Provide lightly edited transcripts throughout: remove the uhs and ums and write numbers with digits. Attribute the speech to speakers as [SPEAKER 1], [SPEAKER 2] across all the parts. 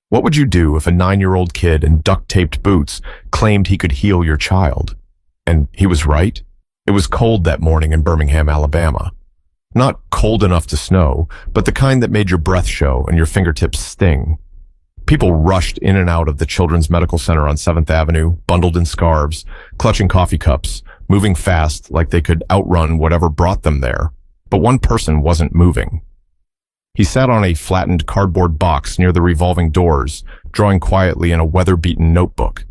[SPEAKER 1] What would you do if a 9-year-old kid in duct-taped boots claimed he could heal your child? And he was right. It was cold that morning in Birmingham, Alabama. Not cold enough to snow, but the kind that made your breath show and your fingertips sting. People rushed in and out of the Children's Medical Center on 7th Avenue, bundled in scarves, clutching coffee cups, moving fast like they could outrun whatever brought them there. But one person wasn't moving. He sat on a flattened cardboard box near the revolving doors, drawing quietly in a weather-beaten notebook.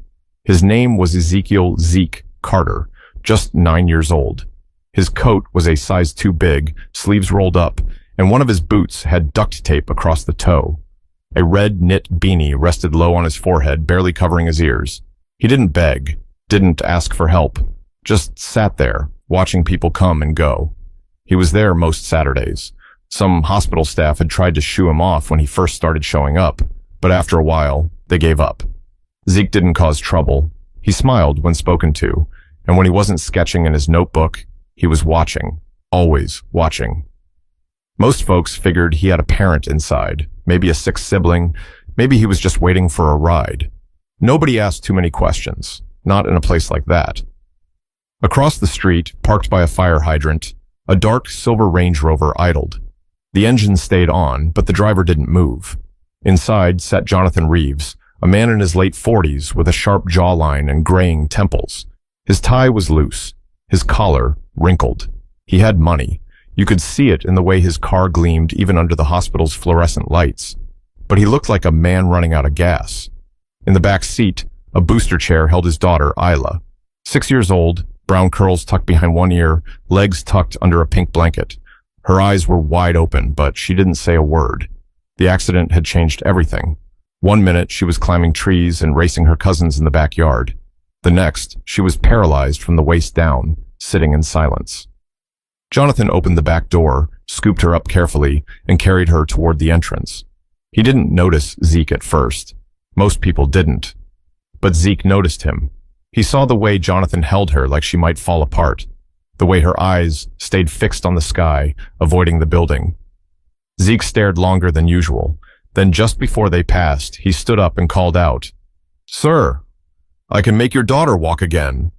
[SPEAKER 1] His name was Ezekiel Zeke Carter, just 9 years old. His coat was a size too big, sleeves rolled up, and one of his boots had duct tape across the toe. A red knit beanie rested low on his forehead, barely covering his ears. He didn't beg, didn't ask for help, just sat there, watching people come and go. He was there most Saturdays. Some hospital staff had tried to shoo him off when he first started showing up, but after a while, they gave up. Zeke didn't cause trouble. He smiled when spoken to, and when he wasn't sketching in his notebook, he was watching, always watching. Most folks figured he had a parent inside, maybe a sick sibling, maybe he was just waiting for a ride. Nobody asked too many questions, not in a place like that. Across the street, parked by a fire hydrant, a dark silver Range Rover idled. The engine stayed on, but the driver didn't move. Inside sat Jonathan Reeves, a man in his late 40s with a sharp jawline and graying temples. His tie was loose, his collar wrinkled. He had money. You could see it in the way his car gleamed even under the hospital's fluorescent lights. But he looked like a man running out of gas. In the back seat, a booster chair held his daughter, Isla. 6 years old, brown curls tucked behind one ear, legs tucked under a pink blanket. Her eyes were wide open, but she didn't say a word. The accident had changed everything. 1 minute, she was climbing trees and racing her cousins in the backyard. The next, she was paralyzed from the waist down, sitting in silence. Jonathan opened the back door, scooped her up carefully, and carried her toward the entrance. He didn't notice Zeke at first. Most people didn't. But Zeke noticed him. He saw the way Jonathan held her like she might fall apart, the way her eyes stayed fixed on the sky, avoiding the building. Zeke stared longer than usual. Then just before they passed, he stood up and called out, "Sir, I can make your daughter walk again."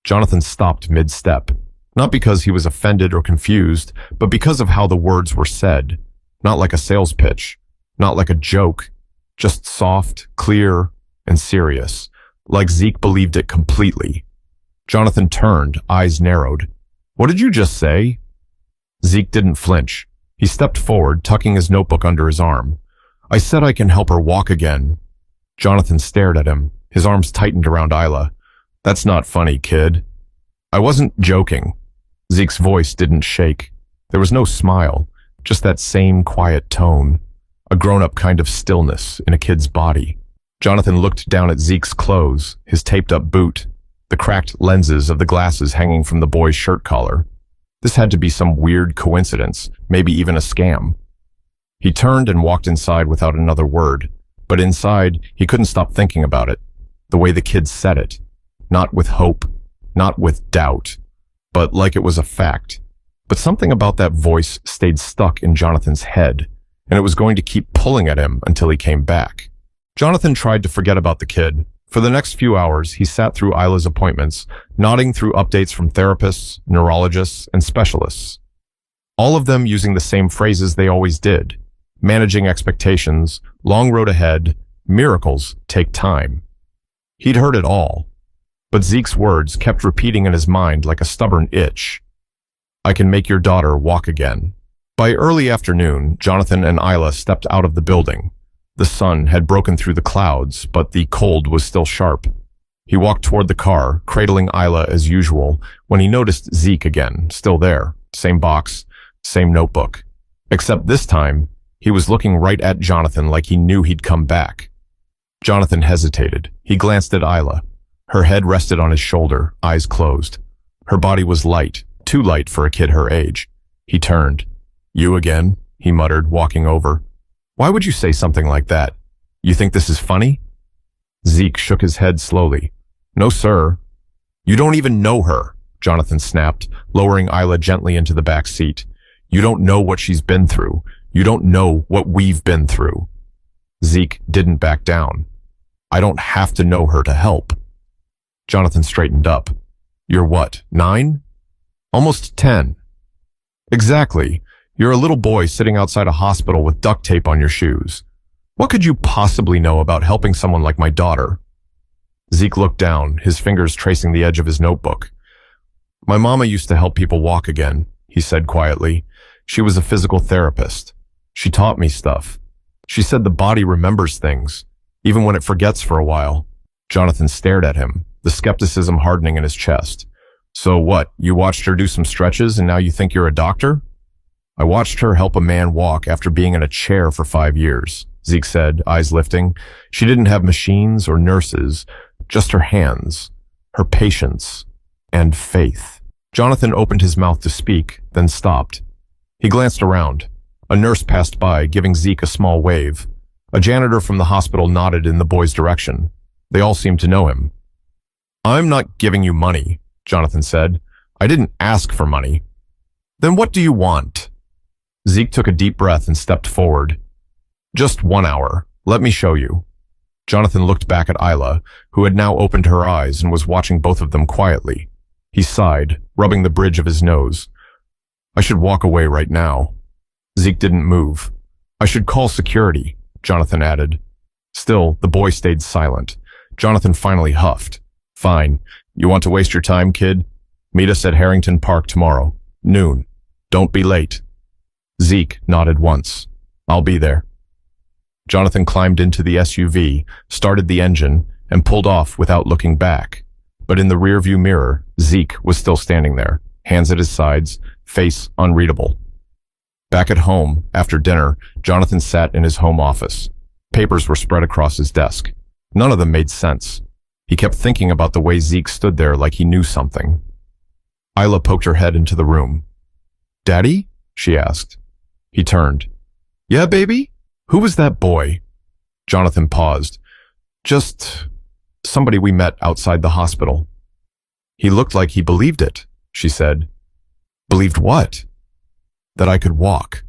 [SPEAKER 1] Jonathan stopped mid-step, not because he was offended or confused, but because of how the words were said. Not like a sales pitch, not like a joke, just soft, clear, and serious, like Zeke believed it completely. Jonathan turned, eyes narrowed. "What did you just say?" Zeke didn't flinch. He stepped forward, tucking his notebook under his arm. "I said I can help her walk again." Jonathan stared at him. His arms tightened around Isla. "That's not funny, kid." "I wasn't joking." Zeke's voice didn't shake. There was no smile, just that same quiet tone, a grown-up kind of stillness in a kid's body. Jonathan looked down at Zeke's clothes, his taped-up boot, the cracked lenses of the glasses hanging from the boy's shirt collar. This had to be some weird coincidence, maybe even a scam. He turned and walked inside without another word, but inside, he couldn't stop thinking about it, the way the kid said it, not with hope, not with doubt, but like it was a fact. But something about that voice stayed stuck in Jonathan's head, and it was going to keep pulling at him until he came back. Jonathan tried to forget about the kid. For the next few hours, he sat through Isla's appointments, nodding through updates from therapists, neurologists, and specialists. All of them using the same phrases they always did. Managing expectations, long road ahead, miracles take time. He'd heard it all. But Zeke's words kept repeating in his mind like a stubborn itch. "I can make your daughter walk again." By early afternoon, Jonathan and Isla stepped out of the building. The sun had broken through the clouds, but the cold was still sharp. He walked toward the car, cradling Isla as usual, when he noticed Zeke again, still there, same box, same notebook. Except this time, he was looking right at Jonathan like he knew he'd come back. Jonathan hesitated. He glanced at Isla. Her head rested on his shoulder, eyes closed. Her body was light, too light for a kid her age. He turned. "You again?" he muttered, walking over. "Why would you say something like that? You think this is funny?" Zeke shook his head slowly. "No, sir." "You don't even know her," Jonathan snapped, lowering Isla gently into the back seat. "You don't know what she's been through. You don't know what we've been through." Zeke didn't back down. I don't have to know her to help. Jonathan straightened up. You're what, 9? Almost 10. Exactly. You're a little boy sitting outside a hospital with duct tape on your shoes. What could you possibly know about helping someone like my daughter? Zeke looked down, his fingers tracing the edge of his notebook. My mama used to help people walk again, he said quietly. She was a physical therapist. She taught me stuff. She said the body remembers things, even when it forgets for a while. Jonathan stared at him, the skepticism hardening in his chest. So what, you watched her do some stretches and now you think you're a doctor? I watched her help a man walk after being in a chair for 5 years, Zeke said, eyes lifting. She didn't have machines or nurses, just her hands, her patience, and faith. Jonathan opened his mouth to speak, then stopped. He glanced around. A nurse passed by, giving Zeke a small wave. A janitor from the hospital nodded in the boy's direction. They all seemed to know him. I'm not giving you money, Jonathan said. I didn't ask for money. Then what do you want? Zeke took a deep breath and stepped forward. Just 1 hour. Let me show you. Jonathan looked back at Isla, who had now opened her eyes and was watching both of them quietly. He sighed, rubbing the bridge of his nose. I should walk away right now. Zeke didn't move. I should call security, Jonathan added. Still, the boy stayed silent. Jonathan finally huffed. Fine. You want to waste your time, kid? Meet us at Harrington Park tomorrow, noon. Don't be late. Zeke nodded once. I'll be there. Jonathan climbed into the SUV, started the engine, and pulled off without looking back. But in the rearview mirror, Zeke was still standing there, hands at his sides, face unreadable. Back at home, after dinner, Jonathan sat in his home office. Papers were spread across his desk. None of them made sense. He kept thinking about the way Zeke stood there like he knew something. Isla poked her head into the room. Daddy? She asked. He turned. Yeah, baby? Who was that boy? Jonathan paused. Just somebody we met outside the hospital. He looked like he believed it, she said. Believed what? That I could walk.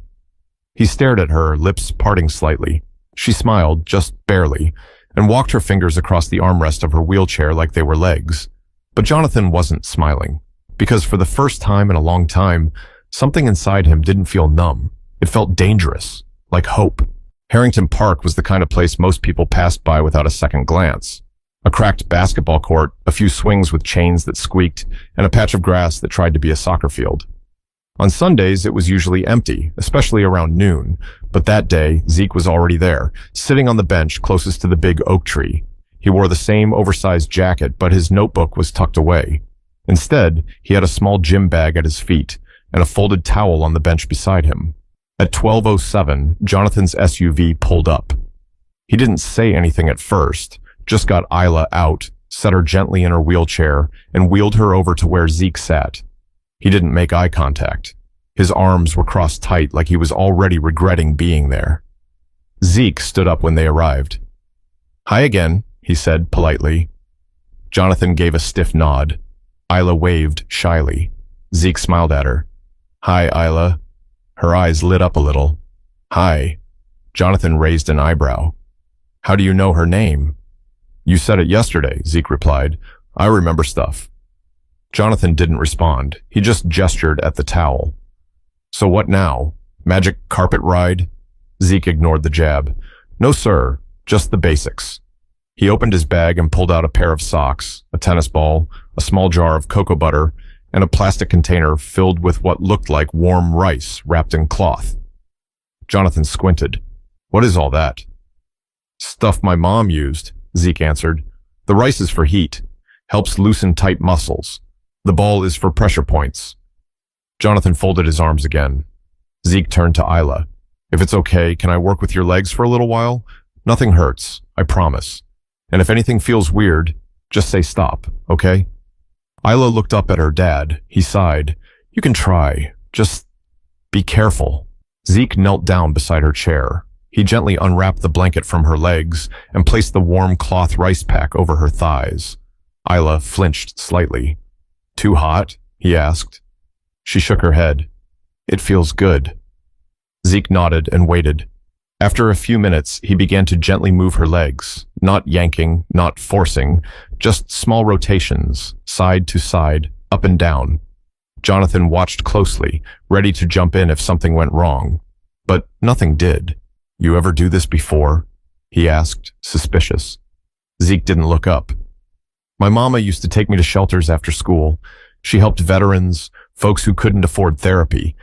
[SPEAKER 1] He stared at her, lips parting slightly. She smiled, just barely, and walked her fingers across the armrest of her wheelchair like they were legs. But Jonathan wasn't smiling, because for the first time in a long time, something inside him didn't feel numb. It felt dangerous, like hope. Harrington Park was the kind of place most people passed by without a second glance. A cracked basketball court, a few swings with chains that squeaked, and a patch of grass that tried to be a soccer field. On Sundays, it was usually empty, especially around noon, but that day, Zeke was already there, sitting on the bench closest to the big oak tree. He wore the same oversized jacket, but his notebook was tucked away. Instead, he had a small gym bag at his feet and a folded towel on the bench beside him. At 12:07, Jonathan's SUV pulled up. He didn't say anything at first, just got Isla out, set her gently in her wheelchair, and wheeled her over to where Zeke sat. He didn't make eye contact. His arms were crossed tight like he was already regretting being there. Zeke stood up when they arrived. Hi again, he said politely. Jonathan gave a stiff nod. Isla waved shyly. Zeke smiled at her. Hi, Isla. Her eyes lit up a little. Hi. Jonathan raised an eyebrow. How do you know her name? You said it yesterday, Zeke replied. I remember stuff. Jonathan didn't respond. He just gestured at the towel. So what now? Magic carpet ride? Zeke ignored the jab. No, sir. Just the basics. He opened his bag and pulled out a pair of socks, a tennis ball, a small jar of cocoa butter, and a plastic container filled with what looked like warm rice wrapped in cloth. Jonathan squinted. What is all that? Stuff my mom used, Zeke answered. The rice is for heat. Helps loosen tight muscles. The ball is for pressure points. Jonathan folded his arms again. Zeke turned to Isla. If it's okay, can I work with your legs for a little while? Nothing hurts, I promise. And if anything feels weird, just say stop, okay? Isla looked up at her dad. He sighed. You can try. Just be careful. Zeke knelt down beside her chair. He gently unwrapped the blanket from her legs and placed the warm cloth rice pack over her thighs. Isla flinched slightly. Too hot? He asked. She shook her head. It feels good. Zeke nodded and waited. After a few minutes, he began to gently move her legs, not yanking, not forcing, just small rotations, side to side, up and down. Jonathan watched closely, ready to jump in if something went wrong. But nothing did. "You ever do this before?" he asked, suspicious. Zeke didn't look up. "My mama used to take me to shelters after school. She helped veterans, folks who couldn't afford therapy,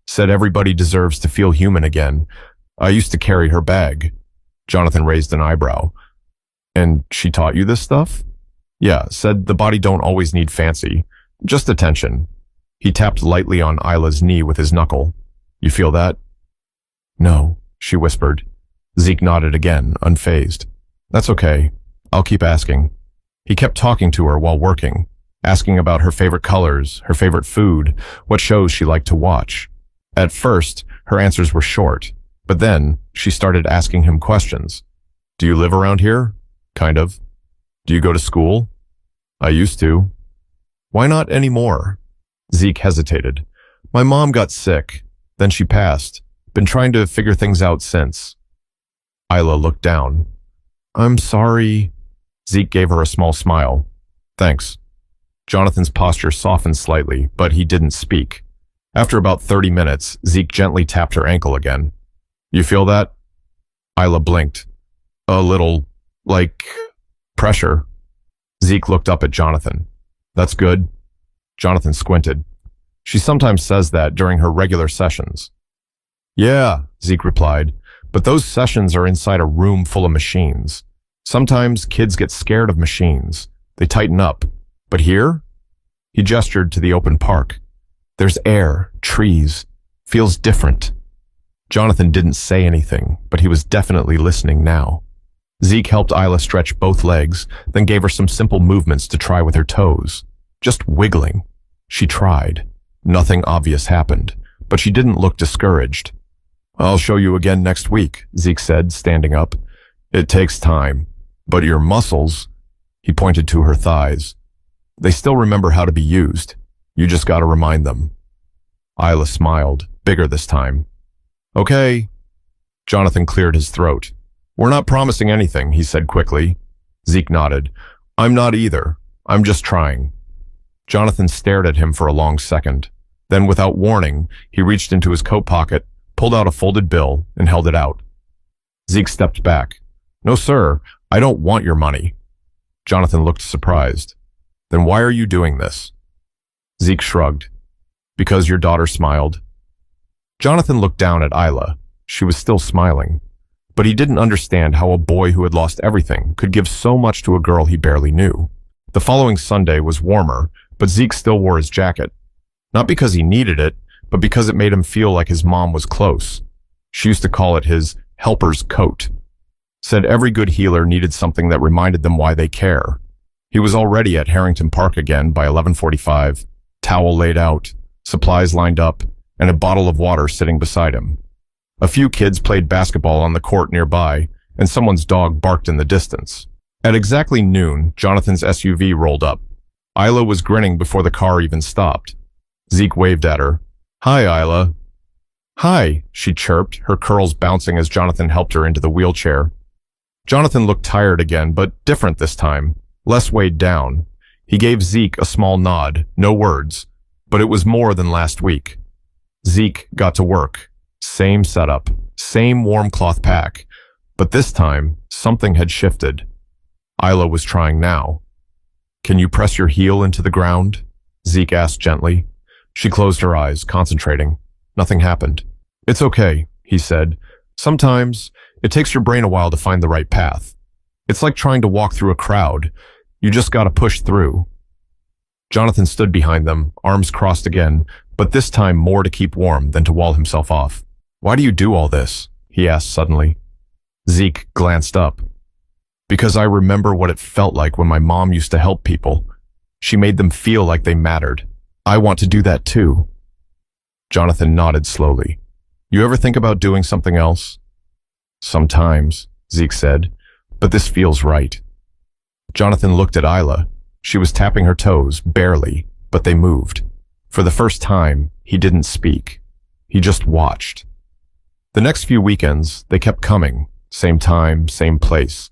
[SPEAKER 1] said everybody deserves to feel human again. I used to carry her bag." Jonathan raised an eyebrow. "And she taught you this stuff?" "Yeah, said the body don't always need fancy, just attention." He tapped lightly on Isla's knee with his knuckle. "You feel that?" "No," she whispered. Zeke nodded again, unfazed. "That's okay. I'll keep asking." He kept talking to her while working, asking about her favorite colors, her favorite food, what shows she liked to watch. At first, her answers were short, but then she started asking him questions. "Do you live around here?" "Kind of." "Do you go to school?" "I used to." "Why not anymore?" Zeke hesitated. "My mom got sick. Then she passed. Been trying to figure things out since." Isla looked down. "I'm sorry." Zeke gave her a small smile. "Thanks." Jonathan's posture softened slightly, but he didn't speak. After about 30 minutes, Zeke gently tapped her ankle again. "You feel that?" Isla blinked. "A little, like, pressure." Zeke looked up at Jonathan. "That's good." Jonathan squinted. "She sometimes says that during her regular sessions." "Yeah," Zeke replied, "but those sessions are inside a room full of machines. Sometimes kids get scared of machines. They tighten up. But here?" He gestured to the open park. "There's air, trees. Feels different." Jonathan didn't say anything, but he was definitely listening now. Zeke helped Isla stretch both legs, then gave her some simple movements to try with her toes. Just wiggling. She tried. Nothing obvious happened, but she didn't look discouraged. "I'll show you again next week," Zeke said, standing up. "It takes time, but your muscles," he pointed to her thighs, "they still remember how to be used. You just gotta remind them." Isla smiled, bigger this time. "Okay." Jonathan cleared his throat. "We're not promising anything," he said quickly. Zeke nodded. "I'm not either. I'm just trying." Jonathan stared at him for a long second. Then, without warning, he reached into his coat pocket, pulled out a folded bill, and held it out. Zeke stepped back. "No, sir, I don't want your money." Jonathan looked surprised. "Then why are you doing this?" Zeke shrugged. "Because your daughter smiled." Jonathan looked down at Isla. She was still smiling. But he didn't understand how a boy who had lost everything could give so much to a girl he barely knew. The following Sunday was warmer, but Zeke still wore his jacket. Not because he needed it, but because it made him feel like his mom was close. She used to call it his helper's coat. Said every good healer needed something that reminded them why they care. He was already at Harrington Park again by 11:45, towel laid out, supplies lined up, and a bottle of water sitting beside him. A few kids played basketball on the court nearby, and someone's dog barked in the distance. At exactly noon, Jonathan's SUV rolled up. Isla was grinning before the car even stopped. Zeke waved at her. "Hi, Isla." "Hi," she chirped, her curls bouncing as Jonathan helped her into the wheelchair. Jonathan looked tired again, but different this time, less weighed down. He gave Zeke a small nod, no words, but it was more than last week. Zeke got to work. Same setup, same warm cloth pack, but this time, something had shifted. Isla was trying now. "Can you press your heel into the ground?" Zeke asked gently. She closed her eyes, concentrating. Nothing happened. "It's okay," he said. "Sometimes it takes your brain a while to find the right path. It's like trying to walk through a crowd. You just gotta push through." Jonathan stood behind them, arms crossed again, but this time more to keep warm than to wall himself off. "Why do you do all this?" he asked suddenly. Zeke glanced up. "Because I remember what it felt like when my mom used to help people. She made them feel like they mattered. I want to do that too." Jonathan nodded slowly. "You ever think about doing something else?" "Sometimes," Zeke said, "but this feels right." Jonathan looked at Isla. She was tapping her toes, barely, but they moved. For the first time, he didn't speak. He just watched. The next few weekends, they kept coming. Same time, same place.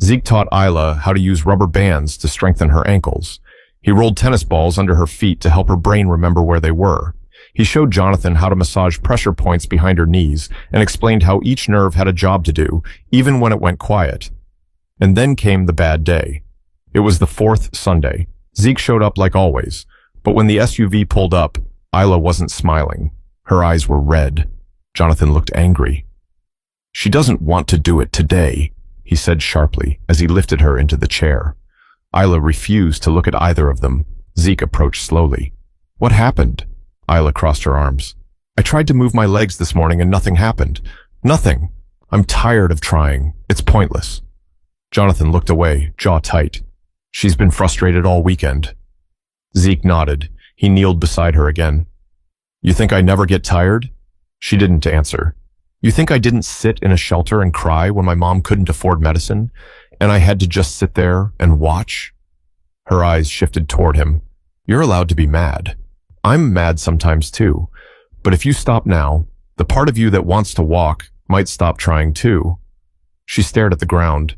[SPEAKER 1] Zeke taught Isla how to use rubber bands to strengthen her ankles. He rolled tennis balls under her feet to help her brain remember where they were. He showed Jonathan how to massage pressure points behind her knees and explained how each nerve had a job to do, even when it went quiet. And then came the bad day. It was the fourth Sunday. Zeke showed up like always, but when the SUV pulled up, Isla wasn't smiling. Her eyes were red. Jonathan looked angry. "She doesn't want to do it today," he said sharply as he lifted her into the chair. Isla refused to look at either of them. Zeke approached slowly. "What happened?" Isla crossed her arms. "I tried to move my legs this morning and nothing happened. Nothing. I'm tired of trying. It's pointless." Jonathan looked away, jaw tight. "She's been frustrated all weekend." Zeke nodded. He kneeled beside her again. "You think I never get tired?" She didn't answer. "You think I didn't sit in a shelter and cry when my mom couldn't afford medicine, and I had to just sit there and watch?" Her eyes shifted toward him. "You're allowed to be mad. I'm mad sometimes too, but if you stop now, the part of you that wants to walk might stop trying too." She stared at the ground.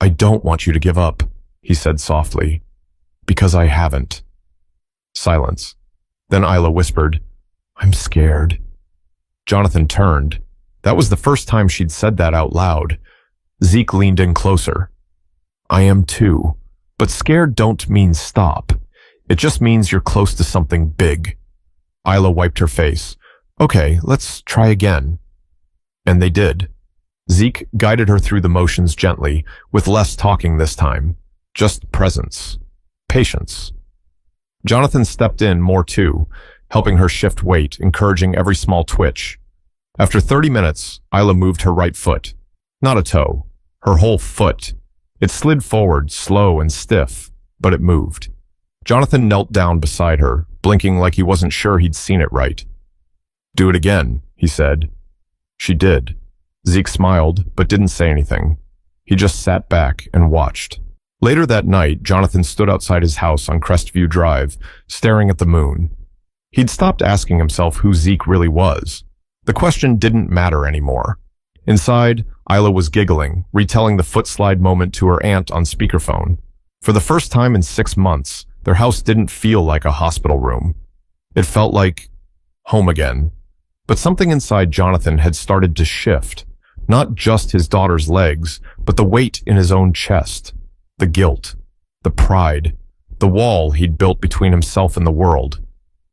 [SPEAKER 1] "I don't want you to give up," he said softly, "because I haven't." Silence. Then Isla whispered, "I'm scared." Jonathan turned. That was the first time she'd said that out loud. Zeke leaned in closer. "I am too, but scared don't mean stop. It just means you're close to something big." Isla wiped her face. "Okay, let's try again." And they did. Zeke guided her through the motions gently, with less talking this time. Just presence. Patience. Jonathan stepped in more too, helping her shift weight, encouraging every small twitch. After 30 minutes, Isla moved her right foot. Not a toe. Her whole foot. It slid forward, slow and stiff, but it moved. Jonathan knelt down beside her, blinking like he wasn't sure he'd seen it right. "Do it again," he said. She did. Zeke smiled, but didn't say anything. He just sat back and watched. Later that night, Jonathan stood outside his house on Crestview Drive, staring at the moon. He'd stopped asking himself who Zeke really was. The question didn't matter anymore. Inside, Isla was giggling, retelling the footslide moment to her aunt on speakerphone. For the first time in 6 months, their house didn't feel like a hospital room. It felt like home again. But something inside Jonathan had started to shift. Not just his daughter's legs, but the weight in his own chest. The guilt. The pride. The wall he'd built between himself and the world.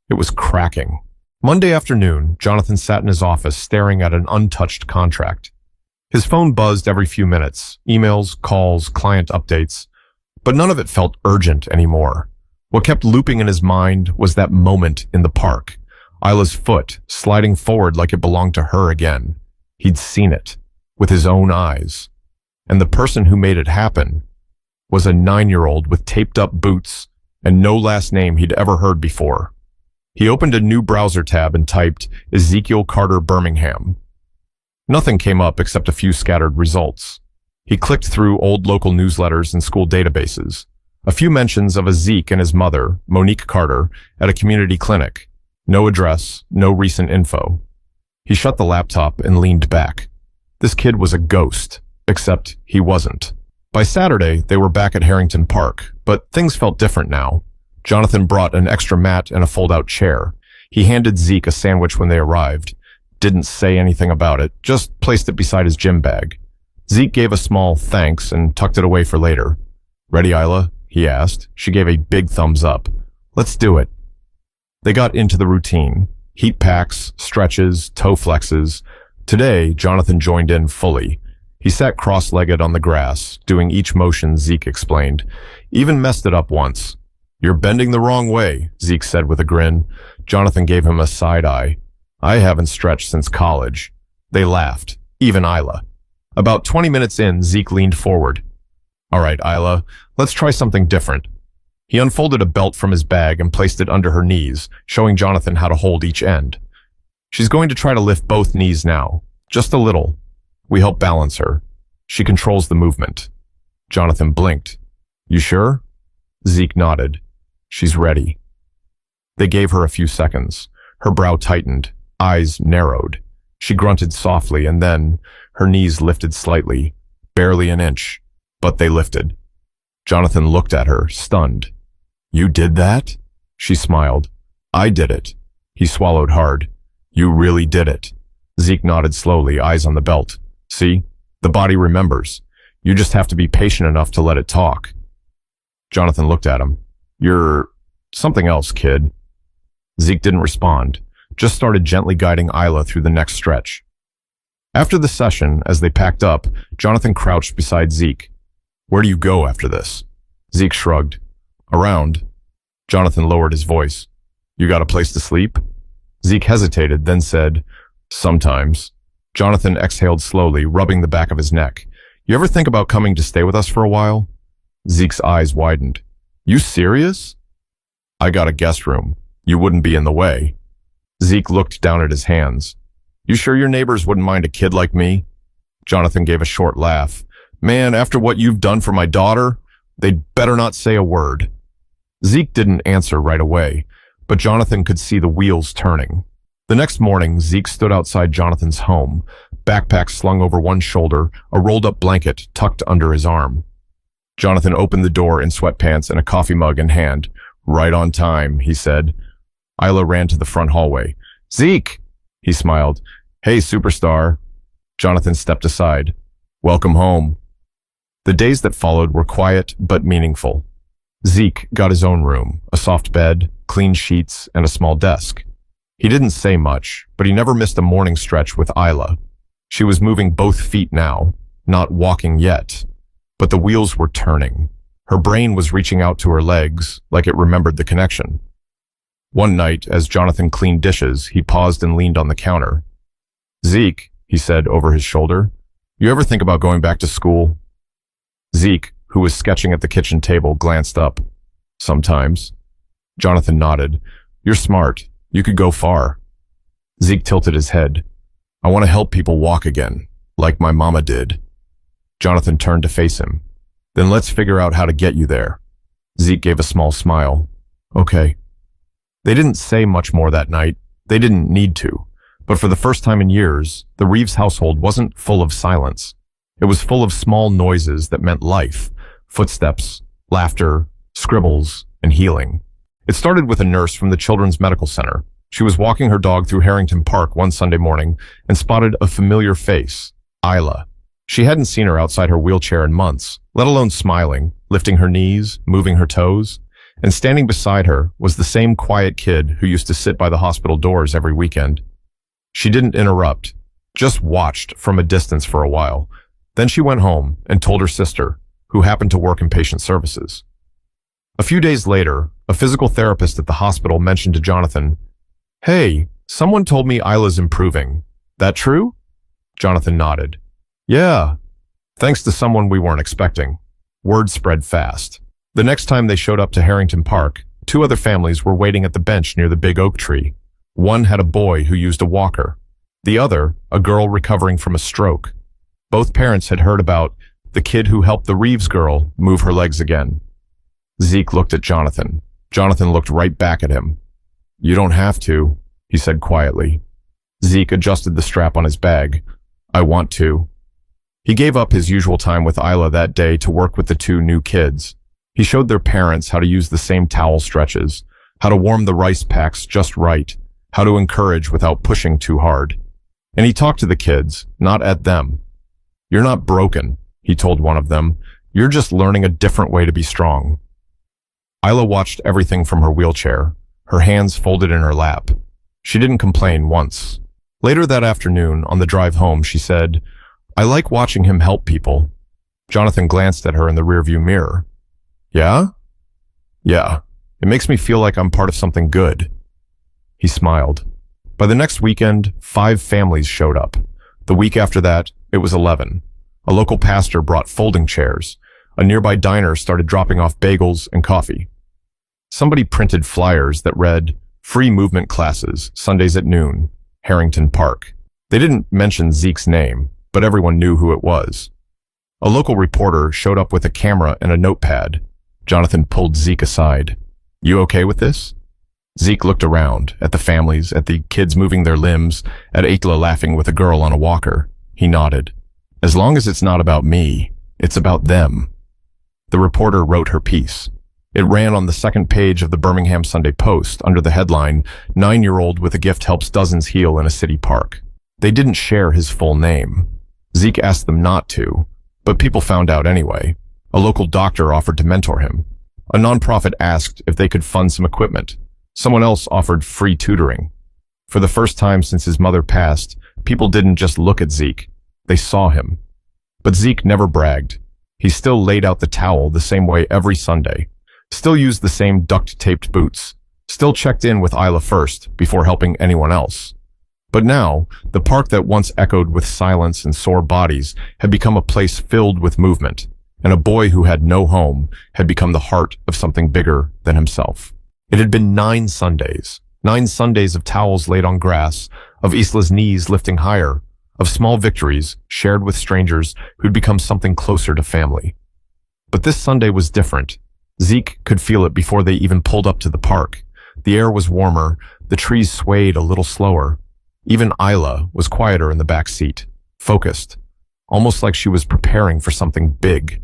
[SPEAKER 1] It was cracking. Monday afternoon, Jonathan sat in his office staring at an untouched contract. His phone buzzed every few minutes. Emails, calls, client updates. But none of it felt urgent anymore. What kept looping in his mind was that moment in the park. Isla's foot sliding forward like it belonged to her again. He'd seen it, with his own eyes. And the person who made it happen was a 9-year-old with taped-up boots and no last name he'd ever heard before. He opened a new browser tab and typed Ezekiel Carter Birmingham. Nothing came up except a few scattered results. He clicked through old local newsletters and school databases. A few mentions of a Zeke and his mother, Monique Carter, at a community clinic. No address, no recent info. He shut the laptop and leaned back. This kid was a ghost, except he wasn't. By Saturday, they were back at Harrington Park, but things felt different now. Jonathan brought an extra mat and a fold-out chair. He handed Zeke a sandwich when they arrived. Didn't say anything about it, just placed it beside his gym bag. Zeke gave a small thanks and tucked it away for later. "Ready, Isla?" he asked. She gave a big thumbs up. "Let's do it." They got into the routine. Heat packs, stretches, toe flexes. Today, Jonathan joined in fully. He sat cross-legged on the grass, doing each motion Zeke explained. Even messed it up once. "You're bending the wrong way," Zeke said with a grin. Jonathan gave him a side eye. "I haven't stretched since college." They laughed, even Isla. About 20 minutes in, Zeke leaned forward. "All right, Isla, let's try something different." He unfolded a belt from his bag and placed it under her knees, showing Jonathan how to hold each end. "She's going to try to lift both knees now. Just a little. We help balance her. She controls the movement." Jonathan blinked. "You sure?" Zeke nodded. "She's ready." They gave her a few seconds. Her brow tightened, eyes narrowed. She grunted softly, and then her knees lifted slightly, barely an inch, but they lifted. Jonathan looked at her, stunned. "You did that?" She smiled. "I did it." He swallowed hard. "You really did it." Zeke nodded slowly, eyes on the belt. "See? The body remembers. You just have to be patient enough to let it talk." Jonathan looked at him. "You're something else, kid." Zeke didn't respond, just started gently guiding Isla through the next stretch. After the session, as they packed up, Jonathan crouched beside Zeke. "Where do you go after this?" Zeke shrugged. "Around." Jonathan lowered his voice. "You got a place to sleep?" Zeke hesitated, then said, "Sometimes." Jonathan exhaled slowly, rubbing the back of his neck. "You ever think about coming to stay with us for a while?" Zeke's eyes widened. "You serious?" "I got a guest room. You wouldn't be in the way." Zeke looked down at his hands. "You sure your neighbors wouldn't mind a kid like me?" Jonathan gave a short laugh. "Man, after what you've done for my daughter, they'd better not say a word." Zeke didn't answer right away, but Jonathan could see the wheels turning. The next morning, Zeke stood outside Jonathan's home, backpack slung over one shoulder, a rolled-up blanket tucked under his arm. Jonathan opened the door in sweatpants and a coffee mug in hand. "Right on time," he said. Isla ran to the front hallway. "Zeke!" He smiled. "Hey, superstar." Jonathan stepped aside. "Welcome home." The days that followed were quiet but meaningful. Zeke got his own room, a soft bed, clean sheets, and a small desk. He didn't say much, but he never missed a morning stretch with Isla. She was moving both feet now, not walking yet, but the wheels were turning. Her brain was reaching out to her legs, like it remembered the connection. One night, as Jonathan cleaned dishes, he paused and leaned on the counter. "Zeke," he said over his shoulder, "you ever think about going back to school?" Zeke, who was sketching at the kitchen table, glanced up. "Sometimes." Jonathan nodded. "You're smart. You could go far." Zeke tilted his head. "I want to help people walk again, like my mama did." Jonathan turned to face him. "Then let's figure out how to get you there." Zeke gave a small smile. "Okay." They didn't say much more that night. They didn't need to. But for the first time in years, the Reeves household wasn't full of silence. It was full of small noises that meant life, footsteps, laughter, scribbles, and healing. It started with a nurse from the Children's Medical Center. She was walking her dog through Harrington Park one Sunday morning and spotted a familiar face, Isla. She hadn't seen her outside her wheelchair in months, let alone smiling, lifting her knees, moving her toes. And standing beside her was the same quiet kid who used to sit by the hospital doors every weekend. She didn't interrupt, just watched from a distance for a while. Then she went home and told her sister, who happened to work in patient services. A few days later, a physical therapist at the hospital mentioned to Jonathan, "Hey, someone told me Isla's improving. That true?" Jonathan nodded. "Yeah, thanks to someone we weren't expecting." Word spread fast. The next time they showed up to Harrington Park, 2 other families were waiting at the bench near the big oak tree. One had a boy who used a walker. The other, a girl recovering from a stroke. Both parents had heard about the kid who helped the Reeves girl move her legs again. Zeke looked at Jonathan. Jonathan looked right back at him. "You don't have to," he said quietly. Zeke adjusted the strap on his bag. "I want to." He gave up his usual time with Isla that day to work with the 2 new kids. He showed their parents how to use the same towel stretches, how to warm the rice packs just right, how to encourage without pushing too hard. And he talked to the kids, not at them. "You're not broken," he told one of them. "You're just learning a different way to be strong." Isla watched everything from her wheelchair, her hands folded in her lap. She didn't complain once. Later that afternoon, on the drive home, she said, "I like watching him help people." Jonathan glanced at her in the rearview mirror. "Yeah?" "Yeah. It makes me feel like I'm part of something good." He smiled. By the next weekend, 5 families showed up. The week after that, it was 11. A local pastor brought folding chairs. A nearby diner started dropping off bagels and coffee. Somebody printed flyers that read, "Free movement classes, Sundays at noon, Harrington Park." They didn't mention Zeke's name, but everyone knew who it was. A local reporter showed up with a camera and a notepad. Jonathan pulled Zeke aside. "You okay with this?" Zeke looked around, at the families, at the kids moving their limbs, at Akla laughing with a girl on a walker. He nodded. As long as it's not about me, it's about them. The reporter wrote her piece. It ran on the second page of the Birmingham Sunday Post under the headline, 9-year-old with a gift helps dozens heal in a city park. They didn't share his full name. Zeke asked them not to, but people found out anyway. A local doctor offered to mentor him. A nonprofit asked if they could fund some equipment. Someone else offered free tutoring. For the first time since his mother passed, people didn't just look at Zeke. They saw him. But Zeke never bragged. He still laid out the towel the same way every Sunday. Still used the same duct-taped boots. Still checked in with Isla first before helping anyone else. But now, the park that once echoed with silence and sore bodies had become a place filled with movement, and a boy who had no home had become the heart of something bigger than himself. It had been 9 Sundays of towels laid on grass, of Isla's knees lifting higher, of small victories shared with strangers who'd become something closer to family. But this Sunday was different. Zeke could feel it before they even pulled up to the park. The air was warmer, the trees swayed a little slower. Even Isla was quieter in the back seat, focused, almost like she was preparing for something big.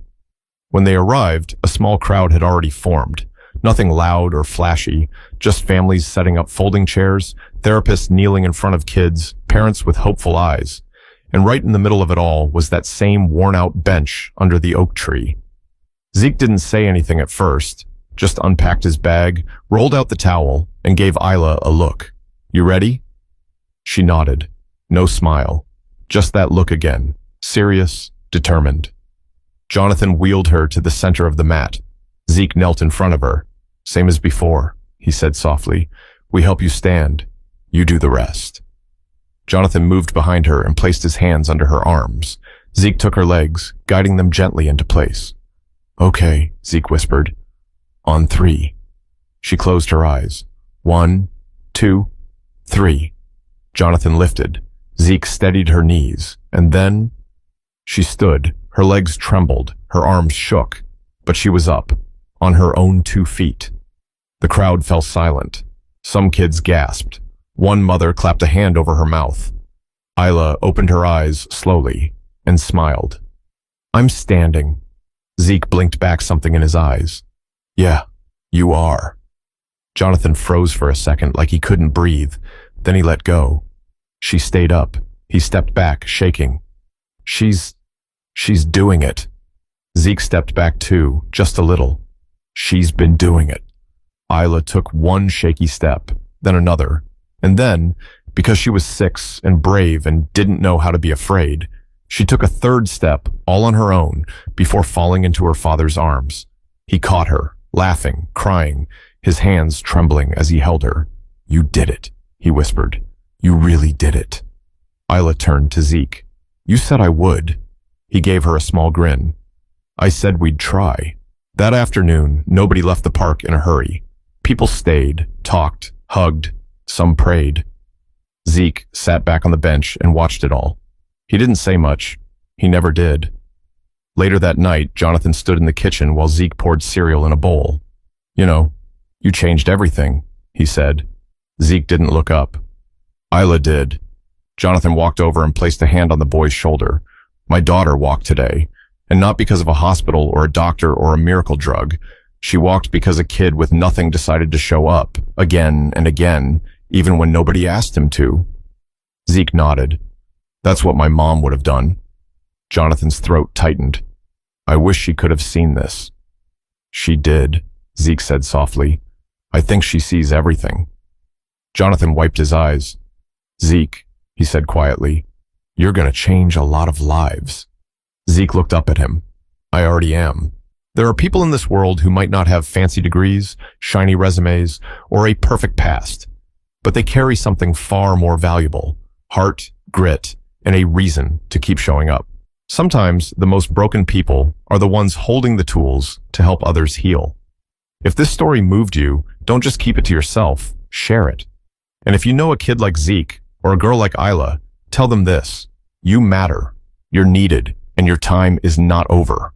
[SPEAKER 1] When they arrived, a small crowd had already formed. Nothing loud or flashy, just families setting up folding chairs, therapists kneeling in front of kids, parents with hopeful eyes. And right in the middle of it all was that same worn-out bench under the oak tree. Zeke didn't say anything at first, just unpacked his bag, rolled out the towel, and gave Isla a look. "You ready?" She nodded. No smile. Just that look again. Serious, determined. Jonathan wheeled her to the center of the mat. Zeke knelt in front of her. "Same as before," he said softly. "We help you stand. You do the rest." Jonathan moved behind her and placed his hands under her arms. Zeke took her legs, guiding them gently into place. "Okay," Zeke whispered. "On 3. She closed her eyes. 1, 2, 3. Jonathan lifted. Zeke steadied her knees, and then she stood. Her legs trembled, her arms shook, but she was up, on her own 2 feet. The crowd fell silent. Some kids gasped. One mother clapped a hand over her mouth. Isla opened her eyes slowly and smiled. "I'm standing." Zeke blinked back something in his eyes. "Yeah, you are." Jonathan froze for a second like he couldn't breathe. Then he let go. She stayed up. He stepped back, shaking. She's doing it." Zeke stepped back too, just a little. "She's been doing it." Isla took one shaky step, then another. And then, because she was 6 and brave and didn't know how to be afraid, she took a 3rd step all on her own before falling into her father's arms. He caught her, laughing, crying, his hands trembling as he held her. "You did it," he whispered. "You really did it." Isla turned to Zeke. "You said I would." He gave her a small grin. "I said we'd try." That afternoon, nobody left the park in a hurry. People stayed, talked, hugged, some prayed. Zeke sat back on the bench and watched it all. He didn't say much. He never did. Later that night, Jonathan stood in the kitchen while Zeke poured cereal in a bowl. "You know, you changed everything," he said. Zeke didn't look up. Isla did. Jonathan walked over and placed a hand on the boy's shoulder. "My daughter walked today, and not because of a hospital or a doctor or a miracle drug. She walked because a kid with nothing decided to show up, again and again, even when nobody asked him to." Zeke nodded. "That's what my mom would have done." Jonathan's throat tightened. "I wish she could have seen this." "She did," Zeke said softly. "I think she sees everything." Jonathan wiped his eyes. "Zeke," he said quietly, "you're going to change a lot of lives." Zeke looked up at him. "I already am. There are people in this world who might not have fancy degrees, shiny resumes, or a perfect past, but they carry something far more valuable: heart, grit, and a reason to keep showing up. Sometimes the most broken people are the ones holding the tools to help others heal. If this story moved you, don't just keep it to yourself, share it. And if you know a kid like Zeke or a girl like Isla, tell them this: you matter, you're needed, and your time is not over.